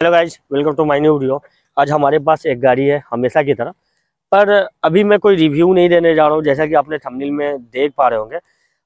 Hello guys, welcome to my new video. आज हमारे पास एक गाड़ी है हमेशा की तरह, पर अभी मैं कोई रिव्यू नहीं देने जा रहा हूँ। जैसा कि आपने थंबनेल में देख पा रहे होंगे,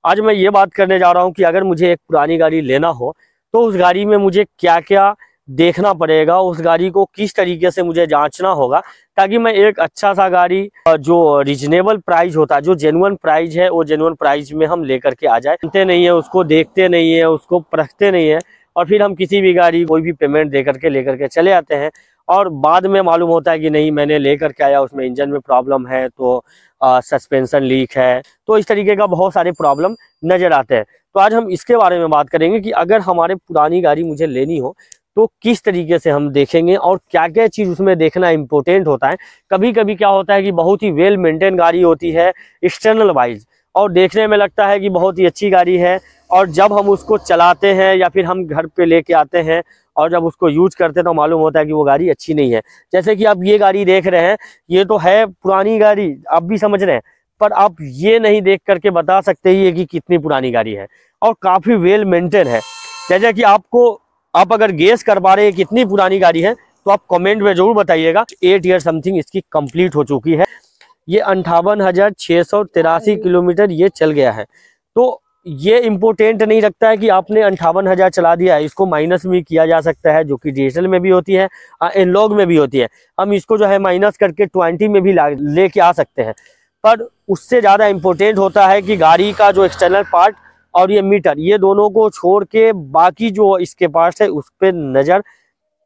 आज मैं ये बात करने जा रहा हूँ कि अगर मुझे एक पुरानी गाड़ी लेना हो तो उस गाड़ी में मुझे क्या क्या देखना पड़ेगा, उस गाड़ी को किस तरीके से मुझे जांचना होगा, ताकि मैं एक अच्छा सा गाड़ी जो रिजनेबल प्राइस होता है, जो जेन्युइन प्राइस है, वो जेन्युइन प्राइस में हम लेकर के आ जाए। जानते नहीं है उसको, देखते नहीं है उसको, परखते नहीं है, और फिर हम किसी भी गाड़ी कोई भी पेमेंट दे करके लेकर के चले आते हैं और बाद में मालूम होता है कि नहीं, मैंने लेकर के आया उसमें इंजन में प्रॉब्लम है, तो सस्पेंशन लीक है, तो इस तरीके का बहुत सारे प्रॉब्लम नज़र आते हैं। तो आज हम इसके बारे में बात करेंगे कि अगर हमारे पुरानी गाड़ी मुझे लेनी हो तो किस तरीके से हम देखेंगे और क्या क्या चीज़ उसमें देखना इम्पोर्टेंट होता है। कभी कभी क्या होता है कि बहुत ही वेल मेंटेन गाड़ी होती है एक्सटर्नल वाइज, और देखने में लगता है कि बहुत ही अच्छी गाड़ी है, और जब हम उसको चलाते हैं या फिर हम घर पे लेके आते हैं और जब उसको यूज करते हैं तो मालूम होता है कि वो गाड़ी अच्छी नहीं है। जैसे कि आप ये गाड़ी देख रहे हैं, ये तो है पुरानी गाड़ी, आप भी समझ रहे हैं, पर आप ये नहीं देख करके बता सकते ही है कि कितनी पुरानी गाड़ी है, और काफ़ी वेल मेंटेन है। जैसे कि आप अगर गेस कर पा रहे हैं कितनी पुरानी गाड़ी है तो आप कमेंट में जरूर बताइएगा। 8 ईयर समथिंग इसकी कंप्लीट हो चुकी है। ये 58,683 किलोमीटर ये चल गया है। तो ये इम्पोर्टेंट नहीं रखता है कि आपने 58,000 चला दिया है, इसको माइनस भी किया जा सकता है, जो कि डिजिटल में भी होती है, एनालॉग में भी होती है। हम इसको जो है माइनस करके 20 में भी लेके आ सकते हैं, पर उससे ज़्यादा इम्पोर्टेंट होता है कि गाड़ी का जो एक्सटर्नल पार्ट और ये मीटर, ये दोनों को छोड़ के बाकी जो इसके पार्ट्स है उस पर नज़र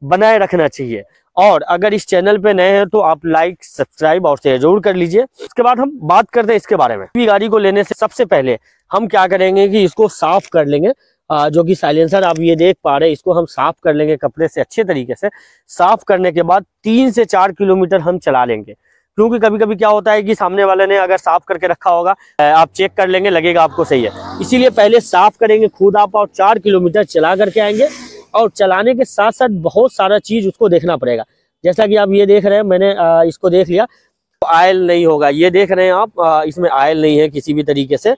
बनाए रखना चाहिए। और अगर इस चैनल पे नए हैं तो आप लाइक, सब्सक्राइब और शेयर जरूर कर लीजिए। उसके बाद हम बात करते हैं इसके बारे में। गाड़ी को लेने से सबसे पहले हम क्या करेंगे कि इसको साफ कर लेंगे। जो कि साइलेंसर आप ये देख पा रहे हैं, इसको हम साफ कर लेंगे कपड़े से अच्छे तरीके से। साफ करने के बाद 3 से 4 किलोमीटर हम चला लेंगे, क्योंकि कभी कभी क्या होता है कि सामने वाले ने अगर साफ करके रखा होगा, आप चेक कर लेंगे, लगेगा आपको सही है, इसीलिए पहले साफ करेंगे खुद आप, और 4 किलोमीटर चला करके आएंगे। और चलाने के साथ साथ बहुत सारा चीज उसको देखना पड़ेगा। जैसा कि आप ये देख रहे हैं, मैंने इसको देख लिया, तो आयल नहीं होगा, ये देख रहे हैं आप, इसमें आयल नहीं है किसी भी तरीके से,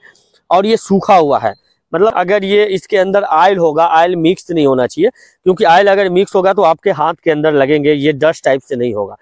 और ये सूखा हुआ है। मतलब अगर ये इसके अंदर आयल होगा, आयल मिक्स नहीं होना चाहिए, क्योंकि आयल अगर मिक्स होगा तो आपके हाथ के अंदर लगेंगे, ये डस्ट टाइप से नहीं होगा।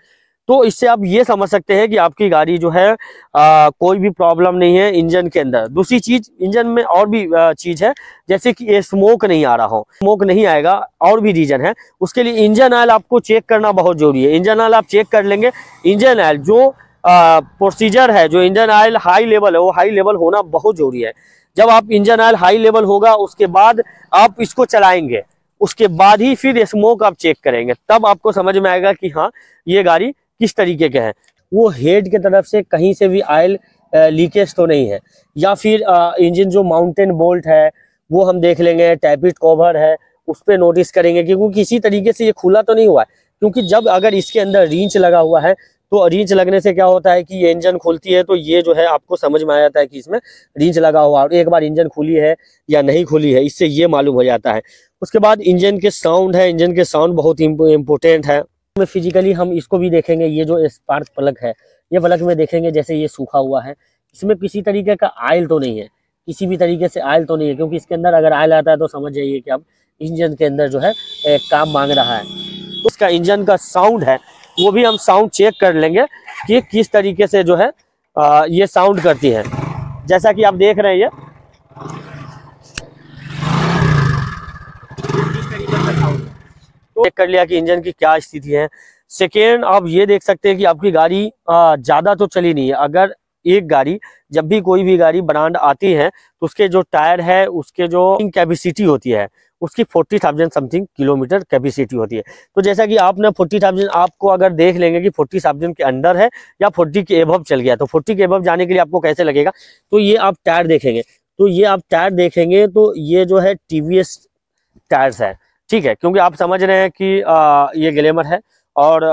तो इससे आप ये समझ सकते हैं कि आपकी गाड़ी जो है कोई भी प्रॉब्लम नहीं है इंजन के अंदर। दूसरी चीज, इंजन में और भी चीज है, जैसे कि ये स्मोक नहीं आ रहा हो। स्मोक नहीं आएगा, और भी रीजन है उसके लिए। इंजन ऑयल आपको चेक करना बहुत जरूरी है। इंजन ऑयल आप चेक कर लेंगे। इंजन ऑयल जो प्रोसीजर है, जो इंजन ऑयल हाई लेवल है, वो हाई लेवल होना बहुत जरूरी है। जब आप इंजन ऑयल हाई लेवल होगा, उसके बाद आप इसको चलाएंगे, उसके बाद ही फिर स्मोक आप चेक करेंगे, तब आपको समझ में आएगा कि हाँ, ये गाड़ी किस तरीके के हैं। वो हेड के तरफ से कहीं से भी ऑयल लीकेज तो नहीं है, या फिर इंजन जो माउंटेन बोल्ट है वो हम देख लेंगे, टैपिट कवर है उस पर नोटिस करेंगे, क्योंकि किसी तरीके से ये खुला तो नहीं हुआ है। क्योंकि जब अगर इसके अंदर रिंच लगा हुआ है, तो रिंच लगने से क्या होता है कि ये इंजन खुलती है, तो ये जो है आपको समझ में आ जाता है कि इसमें रिंच लगा हुआ है, और एक बार इंजन खुली है या नहीं खुली है, इससे ये मालूम हो जाता है। उसके बाद इंजन के साउंड है, इंजन के साउंड बहुत इम्पोर्टेंट है। फिजिकली हम इसको भी देखेंगे। ये जो स्पार्क प्लग है, ये प्लग में देखेंगे, जैसे ये सूखा हुआ है, इसमें किसी तरीके का आयल तो नहीं है, किसी भी तरीके से आयल तो नहीं है, क्योंकि इसके अंदर अगर आयल आता है तो समझ जाइए कि अब इंजन के अंदर जो है काम मांग रहा है। उसका इंजन का साउंड है, वो भी हम साउंड चेक कर लेंगे कि किस तरीके से जो है ये साउंड करती है। जैसा कि आप देख रहे हैं, ये तो चेक कर लिया कि इंजन की क्या स्थिति है। सेकेंड, आप ये देख सकते हैं कि आपकी गाड़ी ज़्यादा तो चली नहीं है। अगर एक गाड़ी, जब भी कोई भी गाड़ी ब्रांड आती है, तो उसके जो टायर है, उसके जो कैपेसिटी होती है, उसकी 40,000 समथिंग किलोमीटर कैपेसिटी होती है। तो जैसा कि आपने 40,000, आपको अगर देख लेंगे कि 40,000 के अंडर है या 40 के एबव चल गया, तो 40 के एबव जाने के लिए आपको कैसे लगेगा, तो ये आप टायर देखेंगे, तो ये जो है TVS टायर्स है, ठीक है, क्योंकि आप समझ रहे हैं कि ये ग्लैमर है और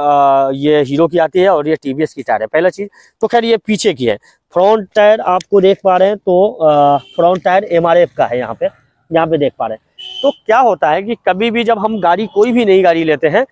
ये हीरो की आती है और ये TVS की टायर है, पहला चीज। तो खैर ये पीछे की है। फ्रंट टायर आपको देख पा रहे हैं, तो फ्रंट टायर MRF का है, यहाँ पे देख पा रहे हैं। तो क्या होता है कि कभी भी जब हम गाड़ी, कोई भी नई गाड़ी लेते हैं,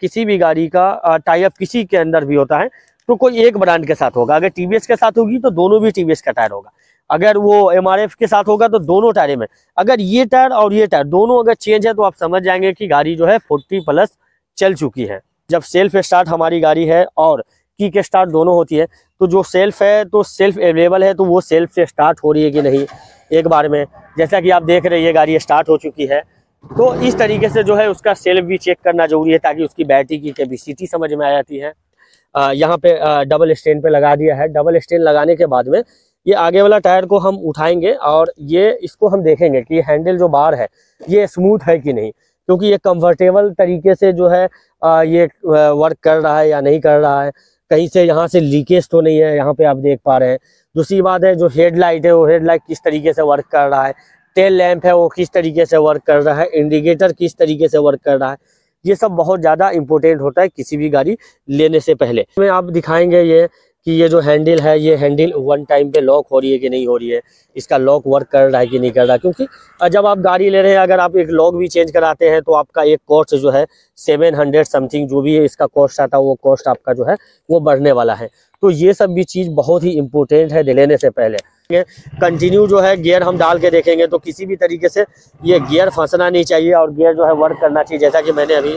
किसी भी गाड़ी का टाई अप किसी के अंदर भी होता है, तो कोई एक ब्रांड के साथ होगा। अगर TVS के साथ होगी तो दोनों भी TVS का टायर होगा। अगर वो MRF के साथ होगा तो दोनों टायरे में, अगर ये टायर और ये टायर दोनों अगर चेंज है, तो आप समझ जाएंगे कि गाड़ी जो है 40 प्लस चल चुकी है। जब सेल्फ स्टार्ट हमारी गाड़ी है और किक स्टार्ट दोनों होती है, तो जो सेल्फ है तो सेल्फ अवेलेबल है, तो वो सेल्फ से स्टार्ट हो रही है कि नहीं एक बार में। जैसा कि आप देख रहे हैं ये गाड़ी स्टार्ट हो चुकी है, तो इस तरीके से जो है उसका सेल्फ भी चेक करना जरूरी है, ताकि उसकी बैटरी की कैपेसिटी समझ में आ जाती है। यहाँ पे डबल स्टैंड पे लगा दिया है। डबल स्टैंड लगाने के बाद में ये आगे वाला टायर को हम उठाएंगे और ये इसको हम देखेंगे कि हैंडल जो बार है ये स्मूथ है कि नहीं, क्योंकि ये कंफर्टेबल तरीके से जो है ये वर्क कर रहा है या नहीं कर रहा है, कहीं से यहाँ से लीकेज तो नहीं है, यहाँ पे आप देख पा रहे हैं। दूसरी बात है जो हेडलाइट है वो हेडलाइट किस तरीके से वर्क कर रहा है, टेल लैंप है वो किस तरीके से वर्क कर रहा है, इंडिकेटर किस तरीके से वर्क कर रहा है। ये सब बहुत ज़्यादा इंपॉर्टेंट होता है किसी भी गाड़ी लेने से पहले। में आप दिखाएंगे ये कि ये जो हैंडल है ये हैंडल वन टाइम पे लॉक हो रही है कि नहीं हो रही है, इसका लॉक वर्क कर रहा है कि नहीं कर रहा, क्योंकि जब आप गाड़ी ले रहे हैं अगर आप एक लॉक भी चेंज कराते हैं तो आपका एक कॉस्ट जो है 700 समथिंग जो भी है इसका कॉस्ट आता है, वो कॉस्ट आपका जो है वो बढ़ने वाला है। तो ये सब भी चीज़ बहुत ही इम्पोर्टेंट है लेने से पहले। कंटिन्यू जो है गियर हम डाल के देखेंगे तो किसी भी तरीके से ये गियर फंसना नहीं चाहिए और गियर जो है वर्क करना चाहिए। जैसा कि मैंने अभी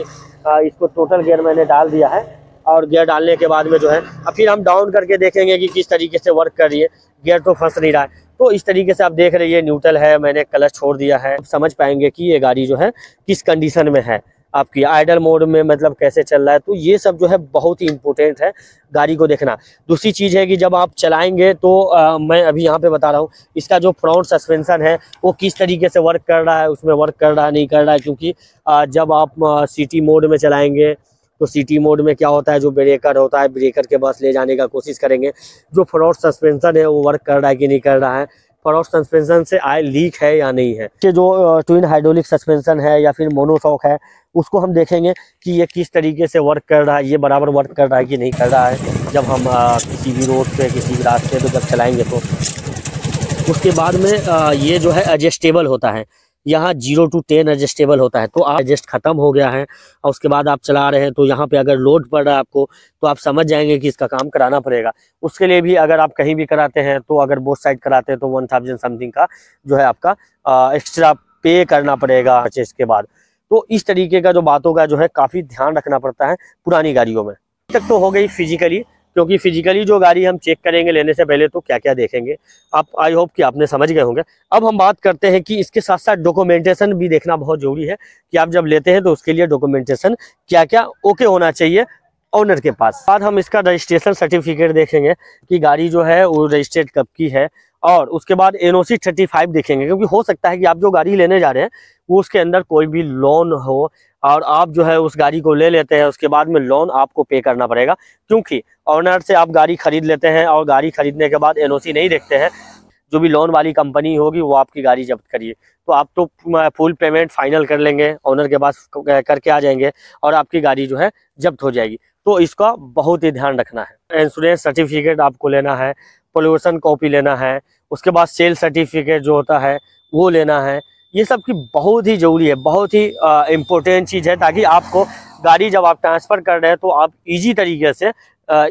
इसको टोटल गियर मैंने डाल दिया है और गियर डालने के बाद में जो है अब फिर हम डाउन करके देखेंगे कि किस तरीके से वर्क कर रही है, गियर तो फंस नहीं रहा है। तो इस तरीके से आप देख रहे हैं न्यूट्रल है, मैंने क्लच छोड़ दिया है। आप समझ पाएंगे कि ये गाड़ी जो है किस कंडीशन में है, आपकी आइडल मोड में मतलब कैसे चल रहा है। तो ये सब जो है बहुत ही इंपॉर्टेंट है गाड़ी को देखना। दूसरी चीज़ है कि जब आप चलाएंगे तो मैं अभी यहाँ पे बता रहा हूँ इसका जो फ्रंट सस्पेंशन है वो किस तरीके से वर्क कर रहा है, उसमें वर्क कर रहा है नहीं कर रहा है। क्योंकि जब आप सिटी मोड में चलाएंगे तो सिटी मोड में क्या होता है, जो ब्रेकर होता है ब्रेकर के पास ले जाने का कोशिश करेंगे, जो फ्रंट सस्पेंशन है वो वर्क कर रहा है कि नहीं कर रहा है, फ्रंट सस्पेंशन से आयल लीक है या नहीं है। ये जो ट्विन हाइड्रोलिक सस्पेंशन है या फिर मोनोशॉक है उसको हम देखेंगे कि ये किस तरीके से वर्क कर रहा है, ये बराबर वर्क कर रहा है कि नहीं कर रहा है। जब हम किसी भी रोड पे किसी भी रास्ते पे जब चलाएंगे तो उसके बाद में ये जो है एडजस्टेबल होता है, यहाँ 0 to 10 एडजस्टेबल होता है। तो आप एडजस्ट खत्म हो गया है और उसके बाद आप चला रहे हैं तो यहाँ पे अगर लोड पड़ रहा है आपको तो आप समझ जाएंगे कि इसका काम कराना पड़ेगा। उसके लिए भी अगर आप कहीं भी कराते हैं तो अगर बोथ साइड कराते हैं तो 1000 समथिंग का जो है आपका एक्स्ट्रा पे करना पड़ेगा परचेज के बाद। तो इस तरीके का जो बातों का जो है काफ़ी ध्यान रखना पड़ता है पुरानी गाड़ियों में। तक तो हो गई फिजिकली, क्योंकि फिजिकली जो गाड़ी हम चेक करेंगे लेने से पहले तो क्या क्या देखेंगे आप, आई होप कि आपने समझ गए होंगे। अब हम बात करते हैं कि इसके साथ साथ डॉक्यूमेंटेशन भी देखना बहुत जरूरी है कि आप जब लेते हैं तो उसके लिए डॉक्यूमेंटेशन क्या क्या ओके होना चाहिए ओनर के पास। बाद हम इसका रजिस्ट्रेशन सर्टिफिकेट देखेंगे कि गाड़ी जो है वो रजिस्ट्रेड कब की है, और उसके बाद NOC 35 देखेंगे, क्योंकि हो सकता है कि आप जो गाड़ी लेने जा रहे हैं वो उसके अंदर कोई भी लोन हो और आप जो है उस गाड़ी को ले लेते हैं, उसके बाद में लोन आपको पे करना पड़ेगा। क्योंकि ऑनर से आप गाड़ी खरीद लेते हैं और गाड़ी खरीदने के बाद NOC नहीं देखते हैं, जो भी लोन वाली कंपनी होगी वो आपकी गाड़ी जब्त करिए, तो आप तो फुल पेमेंट फाइनल कर लेंगे, ऑनर के पास करके आ जाएंगे और आपकी गाड़ी जो है जब्त हो जाएगी। तो इसका बहुत ही ध्यान रखना है। इंश्योरेंस सर्टिफिकेट आपको लेना है, पोल्यूशन कॉपी लेना है, उसके बाद सेल सर्टिफिकेट जो होता है वो लेना है। ये सब की बहुत ही ज़रूरी है, बहुत ही इम्पोर्टेंट चीज़ है, ताकि आपको गाड़ी जब आप ट्रांसफ़र कर रहे हैं तो आप इजी तरीके से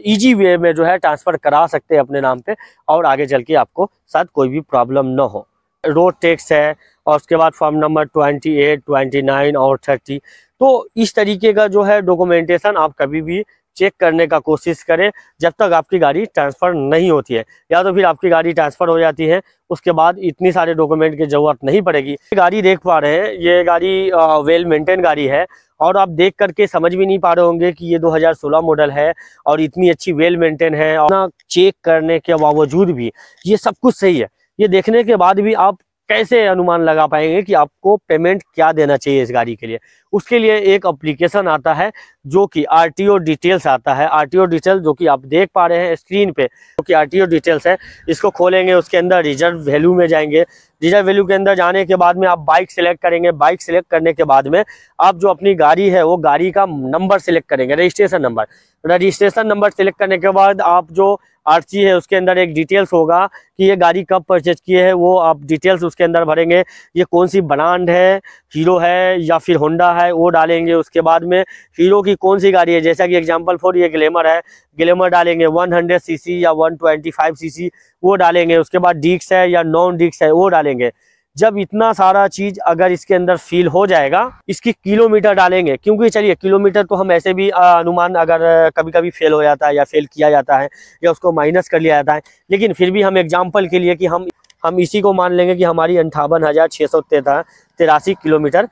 इजी वे में जो है ट्रांसफ़र करा सकते हैं अपने नाम पे और आगे चल के आपको साथ कोई भी प्रॉब्लम ना हो। रोड टैक्स है और उसके बाद फॉर्म नंबर 28, 29 और 30। तो इस तरीके का जो है डॉक्यूमेंटेशन आप कभी भी चेक करने का कोशिश करें जब तक आपकी गाड़ी ट्रांसफ़र नहीं होती है, या तो फिर आपकी गाड़ी ट्रांसफ़र हो जाती है उसके बाद इतनी सारे डॉक्यूमेंट की ज़रूरत नहीं पड़ेगी। गाड़ी देख पा रहे हैं, ये गाड़ी वेल मेंटेन गाड़ी है और आप देख करके समझ भी नहीं पा रहे होंगे कि ये 2016 मॉडल है और इतनी अच्छी वेल मेंटेन है। और चेक करने के बावजूद भी ये सब कुछ सही है, ये देखने के बाद भी आप कैसे अनुमान लगा पाएंगे कि आपको पेमेंट क्या देना चाहिए इस गाड़ी के लिए। उसके लिए एक एप्लीकेशन आता है जो कि RTO डिटेल्स आता है। RTO डिटेल्स जो कि आप देख पा रहे हैं स्क्रीन पे, जो कि RTO डिटेल्स है, इसको खोलेंगे, उसके अंदर रिजर्व वैल्यू में जाएंगे। रिजर्व वैल्यू के अंदर जाने के बाद में आप बाइक सिलेक्ट करेंगे। बाइक सिलेक्ट करने के बाद में आप जो अपनी गाड़ी है वो गाड़ी का नंबर सिलेक्ट करेंगे, registration number. Registration number select करने के बाद आप जो RC है उसके अंदर एक डिटेल्स होगा कि ये गाड़ी कब परचेज किए है, वो आप डिटेल्स उसके अंदर भरेंगे। ये कौन सी ब्रांड है, हीरो है या फिर होंडा है, वो डालेंगे। उसके बाद में हीरो की कौन सी गाड़ी है, जैसा कि एग्जांपल फॉर ये ग्लैमर है, ग्लैमर डालेंगे। 100 सीसी या 125 सीसी वो डालेंगे। उसके बाद डिस्क है या नॉन डिस्क है वो डालेंगे। जब इतना सारा चीज अगर इसके अंदर फील हो जाएगा, इसकी किलोमीटर डालेंगे, क्योंकि चलिए किलोमीटर तो हम ऐसे भी अनुमान अगर कभी कभी फेल हो जाता है या फेल किया जाता है या उसको माइनस कर लिया जाता है, लेकिन फिर भी हम एग्जाम्पल के लिए कि हम इसी को मान लेंगे कि हमारी 58,683 किलोमीटर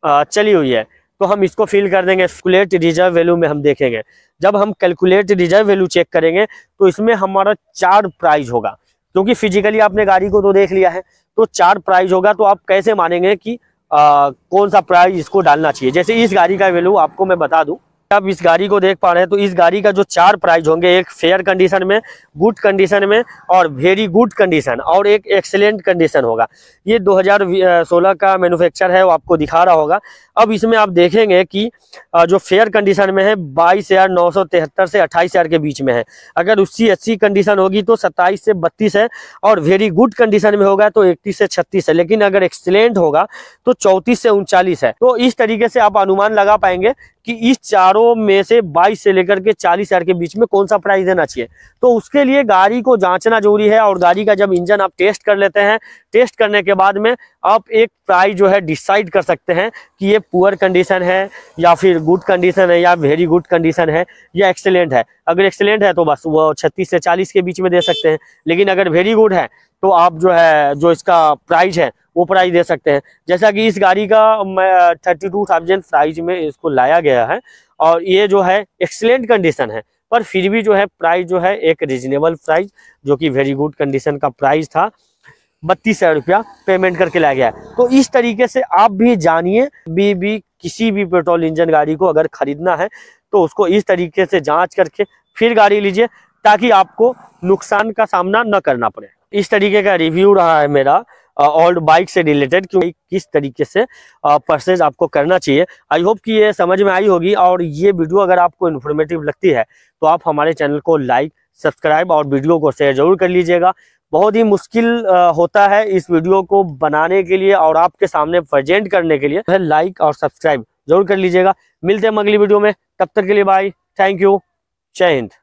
चली हुई है, तो हम इसको फिल कर देंगे। कैलकुलेट रिजर्व वैल्यू में हम देखेंगे, जब हम कैलकुलेट रिजर्व वैल्यू चेक करेंगे तो इसमें हमारा 4 प्राइस होगा, क्योंकि फिजिकली आपने गाड़ी को तो देख लिया है, तो 4 प्राइस होगा। तो आप कैसे मानेंगे कि कौन सा प्राइस इसको डालना चाहिए। जैसे इस गाड़ी का वैल्यू आपको मैं बता दूं, आप इस गाड़ी को देख पा रहे हैं, तो इस गाड़ी का जो 4 प्राइस होंगे, एक फेयर कंडीशन में, गुड कंडीशन में और वेरी गुड कंडीशन और एक एक्सीलेंट कंडीशन होगा। ये 2016 का मैन्युफैक्चर है, वो आपको दिखा रहा होगा। अब इसमें आप देखेंगे कि जो फेयर कंडीशन में है 22,973 से 28,000 के बीच में है। अगर उसकी अच्छी कंडीशन होगी तो 27 से 32 है, और वेरी गुड कंडीशन में होगा तो 31 से 36 है, लेकिन अगर एक्सीलेंट होगा तो 34 से 39 है। तो इस तरीके से आप अनुमान लगा पाएंगे कि इस चारों में से 22 से लेकर के 40,000 के बीच में कौन सा प्राइस देना चाहिए। तो उसके लिए गाड़ी को जांचना जरूरी है, और गाड़ी का जब इंजन आप टेस्ट कर लेते हैं, टेस्ट करने के बाद में आप एक प्राइस जो है डिसाइड कर सकते हैं कि ये पुअर कंडीशन है या फिर गुड कंडीशन है या वेरी गुड कंडीशन है या एक्सीलेंट है। अगर एक्सीलेंट है तो बस वो 36 से 40 के बीच में दे सकते हैं, लेकिन अगर वेरी गुड है तो आप जो इसका प्राइस है वो प्राइस दे सकते हैं। जैसा कि इस गाड़ी का 32,000 प्राइस में इसको लाया गया है, और ये जो है एक्सीलेंट कंडीशन है, पर फिर भी जो है प्राइस जो है एक रीजनेबल प्राइस, जो कि वेरी गुड कंडीशन का प्राइस था, 32,000 रुपया पेमेंट करके लाया गया है। तो इस तरीके से आप भी जानिए, भी किसी भी पेट्रोल इंजन गाड़ी को अगर खरीदना है तो उसको इस तरीके से जांच करके फिर गाड़ी लीजिए, ताकि आपको नुकसान का सामना न करना पड़े। इस तरीके का रिव्यू रहा है मेरा ओल्ड बाइक से रिलेटेड, क्योंकि किस तरीके से परचेज आपको करना चाहिए। आई होप कि ये समझ में आई होगी, और ये वीडियो अगर आपको इन्फॉर्मेटिव लगती है तो आप हमारे चैनल को लाइक, सब्सक्राइब और वीडियो को शेयर जरूर कर लीजिएगा। बहुत ही मुश्किल होता है इस वीडियो को बनाने के लिए और आपके सामने प्रेजेंट करने के लिए, लाइक और सब्सक्राइब जरूर कर लीजिएगा। मिलते हैं अगली वीडियो में, तब तक के लिए बाय, थैंक यू, जय हिंद।